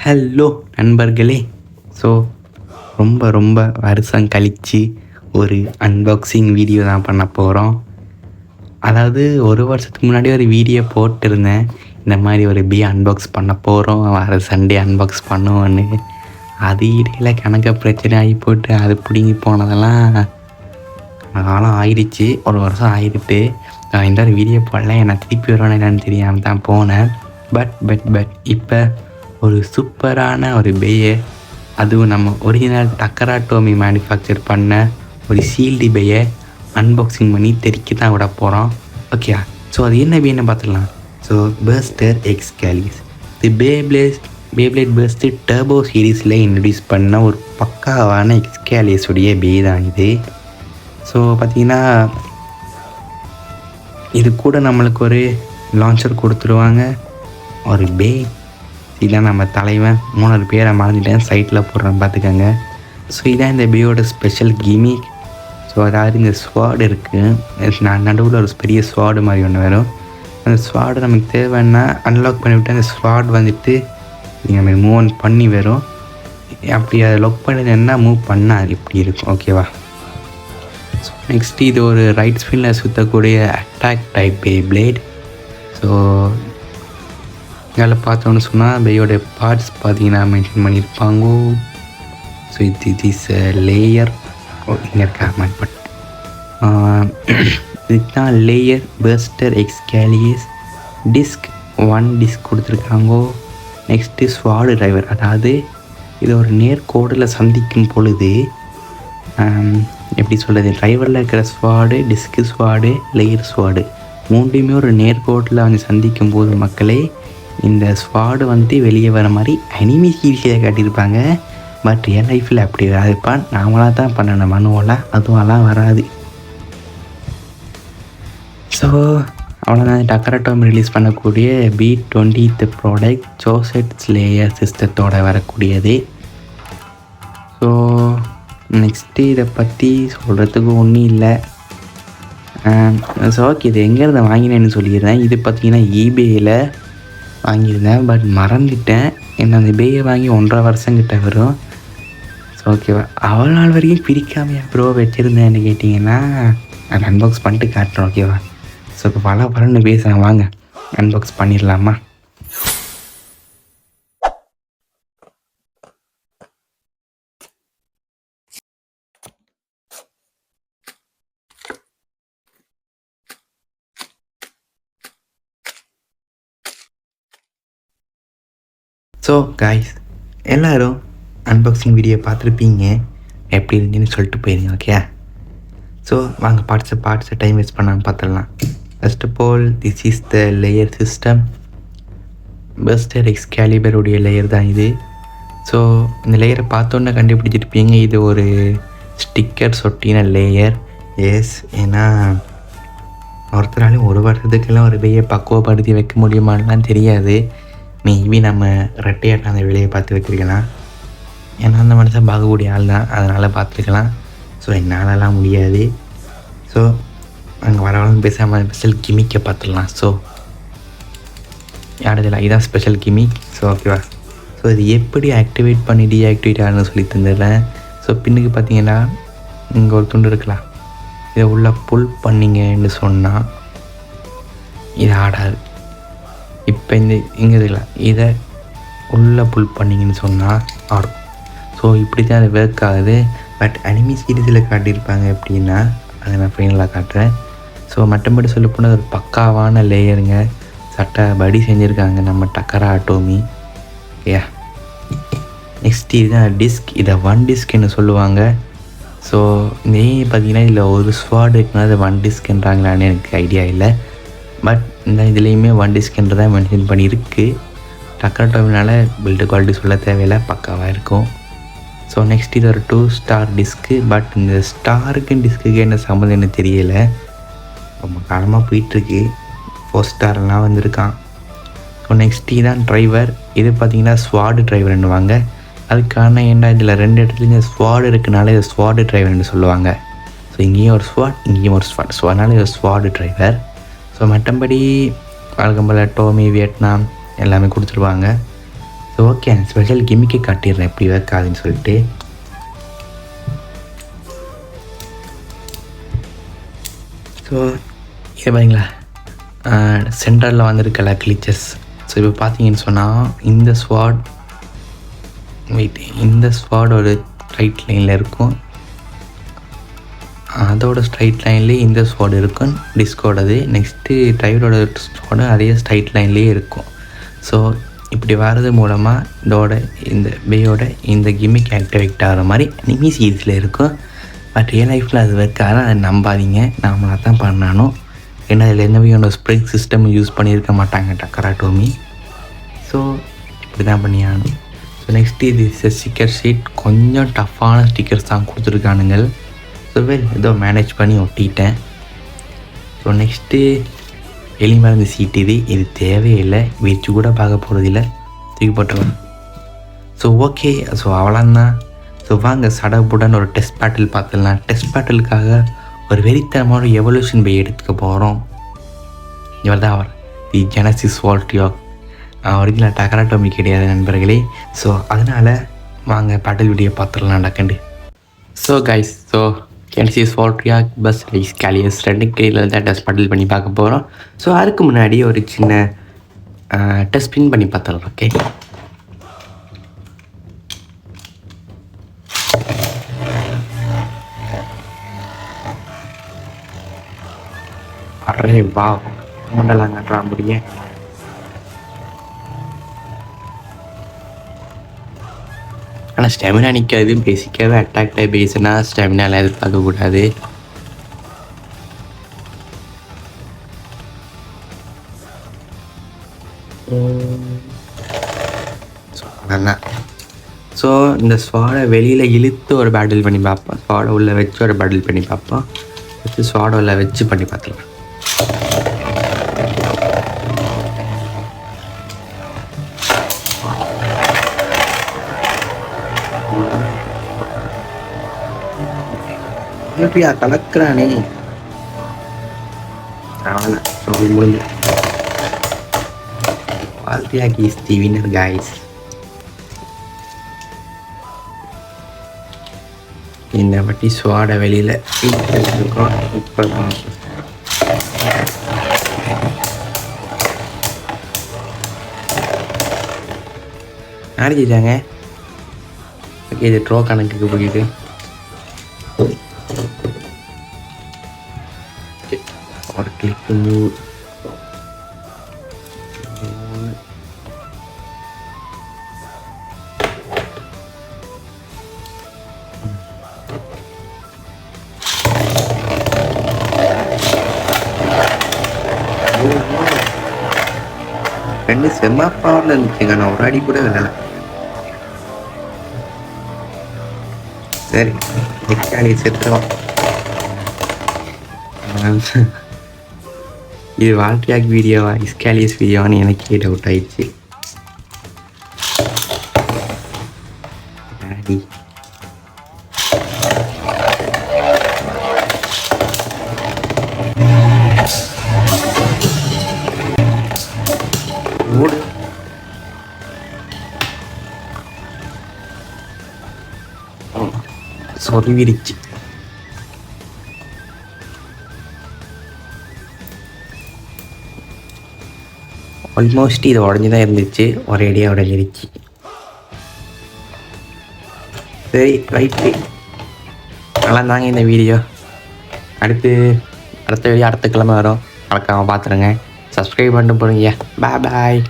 Hello நண்பர்களே. So ரொம்ப ரொம்ப வருஷம் கழித்து ஒரு அன்பாக்சிங் வீடியோ தான் பண்ண போகிறோம். அதாவது ஒரு வருஷத்துக்கு முன்னாடி ஒரு வீடியோ போட்டிருந்தேன், இந்த மாதிரி ஒரு அன்பாக்ஸ் பண்ண போகிறோம், வர சண்டே அன்பாக்ஸ் பண்ணுவோன்னு. அது இடையில் கணக்க பிரச்சனை ஆகி போட்டு அது பிடிங்கி போனதெல்லாம் காலம் ஆயிடுச்சு. ஒரு வருஷம் ஆகிடுட்டு இந்த ஒரு வீடியோ போடல. எனக்கு திருப்பி வருவானு என்னன்னு தெரியாமல் தான் போனேன். பட் இப்போ ஒரு சூப்பரான ஒரு பேயை, அதுவும் நம்ம ஒரிஜினல் டக்கரா டோமி மேனுஃபேக்சர் பண்ண ஒரு சீல்டு பேயை அன்பாக்சிங் பண்ணி தெரிக்க தான் விட போகிறோம். ஓகே, ஸோ அது என்ன பேன்னு பார்த்துடலாம். ஸோ பர்ஸ்டர் எக்ஸ்கேலிஸ், தி பேப்ளேட் பர்ஸ்ட் டர்போ சீரீஸில் இன்ட்ரடியூஸ் பண்ண ஒரு பக்காவான எக்ஸ்கேலியஸுடைய பே தான் இது. ஸோ பார்த்திங்கன்னா இது கூட நம்மளுக்கு ஒரு லான்ச்சர் கொடுத்துருவாங்க, ஒரு பே. இதான் நம்ம தலைவன், 3 பேரை மறந்துட்டேன், சைட்டில் போடுறேன் பார்த்துக்கோங்க. ஸோ இதான் இந்த பேயோட ஸ்பெஷல் கிமிக். ஸோ அதாவது இந்த ஸ்வாடு இருக்குது, நடுவில் ஒரு பெரிய ஸ்வாடு மாதிரி ஒன்று வரும். அந்த ஸ்வாடு நமக்கு தேவைன்னா அன்லாக் பண்ணிவிட்டு அந்த ஸ்வாட் வந்துட்டு நீங்கள் மூவ் ஆன் பண்ணி வரும். அப்படி அதை லாக் பண்ணினா மூவ் பண்ணால் இப்படி இருக்கும். ஓகேவா? ஸோ நெக்ஸ்ட் இது ஒரு ரைட் ஸ்பின்னில் சுற்றக்கூடிய attack type Beyblade. So இதில் பார்த்தோன்னு சொன்னால் பேயோடைய பார்ட்ஸ் பார்த்தீங்கன்னா மென்ஷன் பண்ணியிருப்பாங்க. ஸோ இது இஸ் லேயர். இங்கே இருக்கா மாதிரி பண்ணேன். இதுதான் layer buster Xcalius disc 1 disc கொடுத்துருக்காங்கோ. நெக்ஸ்ட்டு ஸ்வாடு டிரைவர், அதாவது இது ஒரு நேர்கோடில் சந்திக்கும் பொழுது எப்படி சொல்கிறது, டிரைவரில் இருக்கிற sword, disc sword, layer sword மூன்றையுமே ஒரு நேர்கோட்டில் வந்து சந்திக்கும் போது மக்களே இந்த ஸ்வாடு வந்து வெளியே வர மாதிரி அனிமி சீரீஸில் காட்டியிருப்பாங்க. பட் ரியல் லைஃப்பில் அப்படி வராதுப்பா, நாமளாக தான் பண்ணணும் மனுவெல்லாம், அதுவெல்லாம் வராது. ஸோ அவ்வளோதான், டக்கரா டோமி ரிலீஸ் பண்ணக்கூடிய B20th ப்ராடக்ட் ஜோசெட்ஸ் லேயர் சிஸ்டத்தோடு வரக்கூடியது. ஸோ நெக்ஸ்ட்டு இதை பற்றி சொல்கிறதுக்கு ஒன்றும் இல்லை. ஸோ ஓகே, இது எங்கேருந்து வாங்கினேன்னு சொல்லிடுறேன். இது பார்த்திங்கன்னா ஈபேயில் வாங்கியிருந்தேன், பட் மறந்துட்டேன். என்ன அந்த பேயை வாங்கி 1.5 வருஷங்கிட்ட வரும். ஸோ ஓகேவா, அவ்வளோ நாள் வரைக்கும் பிரிக்காமையா ப்ரோ வச்சுருந்தேன்னு கேட்டிங்கன்னா நான் அன்பாக்ஸ் பண்ணிட்டு காட்டுறேன். ஓகேவா? ஸோ இப்போ பரன்னு பேசுகிறேன், வாங்க அன்பாக்ஸ் பண்ணிடலாமா? ஸோ காய்ஸ், எல்லோரும் அன்பாக்சிங் வீடியோ பார்த்துருப்பீங்க, எப்படி இருந்துன்னு சொல்லிட்டு போயிருங்க. ஓகே, ஸோ வாங்க பார்ட்ஸை டைம் வேஸ்ட் பண்ணாமல் பார்த்துடலாம். First of all, this is the layer system. Buster எக்ஸ்கேலிபருடைய லேயர் தான் இது. ஸோ இந்த லேயரை பார்த்தோன்னே கண்டுபிடிச்சிருப்பீங்க, இது ஒரு ஸ்டிக்கர் சொட்டின லேயர். எஸ், ஏன்னா ஒருத்தராலையும் ஒரு வருஷத்துக்கெல்லாம் ஒரு பேயை பக்குவப்படுத்தி வைக்க முடியுமான்லாம் தெரியாது. மேபி நம்ம ரெட்டையாட்ட அந்த வேலையை பார்த்து வச்சுருக்கலாம், ஏன்னா அந்த மனுஷன் பார்க்கக்கூடிய ஆள் தான், அதனால் பார்த்துருக்கலாம். ஸோ என்னாலலாம் முடியாது. ஸோ அங்கே வரவங்க பேசாமல் ஸ்பெஷல் கிமிக்கை பார்த்துடலாம். ஸோ யாரதில்லை, இதுதான் ஸ்பெஷல் கிமிக். ஸோ ஓகேவா? ஸோ இது எப்படி ஆக்டிவேட் பண்ணி டீஆக்டிவேட் ஆகணும்னு சொல்லி தந்துடுறேன். ஸோ பின்னுக்கு பார்த்தீங்கன்னா இங்கே ஒரு துண்டு இருக்கலாம், இதை உள்ளே புல் பண்ணிங்கன்னு சொன்னால் இது ஆடாது. இப்போ இங்கே இருக்கலாம், இதை உள்ளே புல் பண்ணிங்கன்னு சொன்னால் ஆடும். ஸோ இப்படி தான் அது ஒர்க் ஆகுது. பட் அனிமி சீரீஸில் காட்டியிருப்பாங்க எப்படின்னா, அதை நான் ஃபைனலாக காட்டுறேன். ஸோ மற்றபடி சொல்ல போனால் ஒரு பக்காவான லேயருங்க, சட்டப்படி செஞ்சுருக்காங்க நம்ம டக்கரா டோமி. ஓகே, நெக்ஸ்ட் இதுதான் டிஸ்க். இதை 1 டிஸ்க்னு சொல்லுவாங்க. ஸோ பார்த்தீங்கன்னா இதில் ஒரு ஸ்வாட் இருக்குன்னா அது 1 டிஸ்க்ன்றாங்களான்னு எனக்கு ஐடியா இல்லை. பட் இந்த இதுலேயுமே 1 டிஸ்க்ன்றதான் மென்ஷன் பண்ணியிருக்கு. டக்கரா டோமினால் பில்டு குவாலிட்டி சொல்ல தேவையில்லை, பக்காவாக இருக்கும். ஸோ நெக்ஸ்ட் இது ஒரு 2 ஸ்டார் டிஸ்க்கு. பட் இந்த ஸ்டாருக்கு டிஸ்க்குக்கு என்ன சம்மந்தம் என்ன தெரியலை, ரொம்ப காலமாக போயிட்டுருக்கு. 4 ஸ்டார்லாம் வந்திருக்கான். ஸோ நெக்ஸ்ட் இதுதான் டிரைவர். இது பார்த்திங்கன்னா ஸ்வாடு டிரைவர்னுவாங்க. அதுக்கான ஏன்னா இதில் 2 இடத்துலையும் ஸ்வாடு இருக்குனால இது ஸ்வாடு டிரைவர்னு சொல்லுவாங்க. ஸோ இங்கேயும் ஒரு ஸ்வாட், இங்கேயும் ஒரு ஸ்வாட். ஸோ அதனால் இது ஸ்வாடு டிரைவர். ஸோ மற்றபடி வழக்கம் போல் டோமி, வியட்நாம் எல்லாமே கொடுத்துருவாங்க. ஸோ ஸோ ஓகே ஸ்பெஷல் கிமிக்கை காட்டிடுறேன் எப்படி ஒர்க் ஆகுதுன்னு சொல்லிட்டு. ஸோ இது பாருங்களா சென்டரில் வந்திருக்கல கிளிச்சஸ். ஸோ இப்போ பார்த்தீங்கன்னு சொன்னால் இந்த ஸ்வாட் இந்த ஸ்வாட் ஒரு ஸ்ட்ரைட் லைனில் இருக்கும், அதோட ஸ்ட்ரைட் லைன்லேயே இந்த ஸ்வாட் இருக்கும் டிஸ்கோடது. நெக்ஸ்ட்டு ட்ரைவரோட ஸ்வாடு அதே ஸ்ட்ரைட் லைன்லேயே இருக்கும். ஸோ இப்படி வர்றது மூலமாக இதோட இந்த பேயோட இந்த கிமிக் ஆக்டிவேட் ஆகிற மாதிரி அனிமி சீரீஸில் இருக்கும். பட் ரியல் லைஃப்பில் அது வைக்காத அதை நம்பாதீங்க, நாமளாக தான் பண்ணணும். ஏன்னா அதில் எந்த வகையான ஸ்ப்ரிங் சிஸ்டம் யூஸ் பண்ணியிருக்க மாட்டாங்க டக்கராட்டோமி. ஸோ இப்படி தான் பண்ணியாகணும். ஸோ நெக்ஸ்ட்டு இது ஸ்டிக்கர் ஷீட் கொஞ்சம் டஃப்பான ஸ்டிக்கர்ஸ் தான் கொடுத்துருக்கானுங்க. ஸோ ஏதோ மேனேஜ் பண்ணி ஒட்டிட்டேன். ஸோ நெக்ஸ்ட்டு எலி மருந்து சீட் இது தேவையில்லை, வச்சு கூட பார்க்க போகிறதில்ல, தூக்கி போட்டுருவேன். ஸோ ஓகே, ஸோ அவ்வளோந்தான். ஸோ வாங்க சடப்புடன் ஒரு டெஸ்ட் பேட்டில் பார்த்துடலாம். டெஸ்ட் பேட்டிலுக்காக ஒரு வெறித்தனமான எவல்யூஷன் பை எடுத்துக்க போகிறோம். இவர் தான் அவர், தி ஜெனசிஸ் வால்ட்ரியாக். ஒரிஜினல் டக்கராட்டோமி கிடையாது நண்பர்களே. ஸோ அதனால் வாங்க பேட்டில் வீடியோ பார்த்துடலாம் டக்கண்டு. So guys, so Genesis Valtryek பஸ் இஸ்காலியஸ் ரெண்டு கீழில் தான் டெஸ்ட் பேட்டில் பண்ணி பார்க்க போகிறோம். ஸோ அதுக்கு முன்னாடி ஒரு சின்ன டெஸ்ட் பின் பண்ணி பார்த்துடலாம். ஓகே, அரே வா மண்டலாம் கட்டுறா முடிய. ஆனால் ஸ்டெமினா நிற்காது, பேசிக்காகவே அட்டாக் டைப் பேஸ்னா ஸ்டெமினாலாம் எதிர்பார்க்கக்கூடாது. ஸோ இந்த ஸ்வாடை வெளியில் இழுத்து ஒரு பேட்டில் பண்ணி பார்ப்போம், ஸ்வாடை உள்ளே வச்சு ஒரு பேட்டில் பண்ணி பார்ப்போம். வச்சு ஸ்வாடை உள்ளே வச்சு பண்ணி பார்த்துக்கலாம். எப்படியா கலக்குறானே, அவனை சொல்லி முடிஞ்சு. வால்ட்ரியாக் இஸ் தி வின்னர் கைஸ். இந்த வாட்டி ஸ்வாடை வெளியில் இருக்கோம். இப்போ அடிச்சிட்டாங்க. ஓகே, இது ட்ரோ கணக்குக்கு போயிட்டு ஒரு கிளிக் மூவ். ரெண்டு செம்ம பவரில் இருந்துச்சுங்க, நான் ஒரு அடி கூட விடலை. சரி, எக்காலி செத்துறோம். இது வால்ட்ரியாக் வீடியோவா இஸ்காலியஸ் வீடியோவான்னு எனக்கே டவுட் ஆயிடுச்சு. சொருவிடுச்சு. ஆல்மோஸ்ட் இது உடஞ்சி தான் இருந்துச்சு, ஒரேடியாக உடஞ்சிருச்சு. சரி ரைட்டு, நல்லா தாங்க இந்த வீடியோ. அடுத்த வீடியோ அடுத்த கிழமை வரும், மறக்காமல் பார்த்துருங்க. சப்ஸ்கிரைப் பண்ணிட்டு போடுங்க. பாய் பாய்.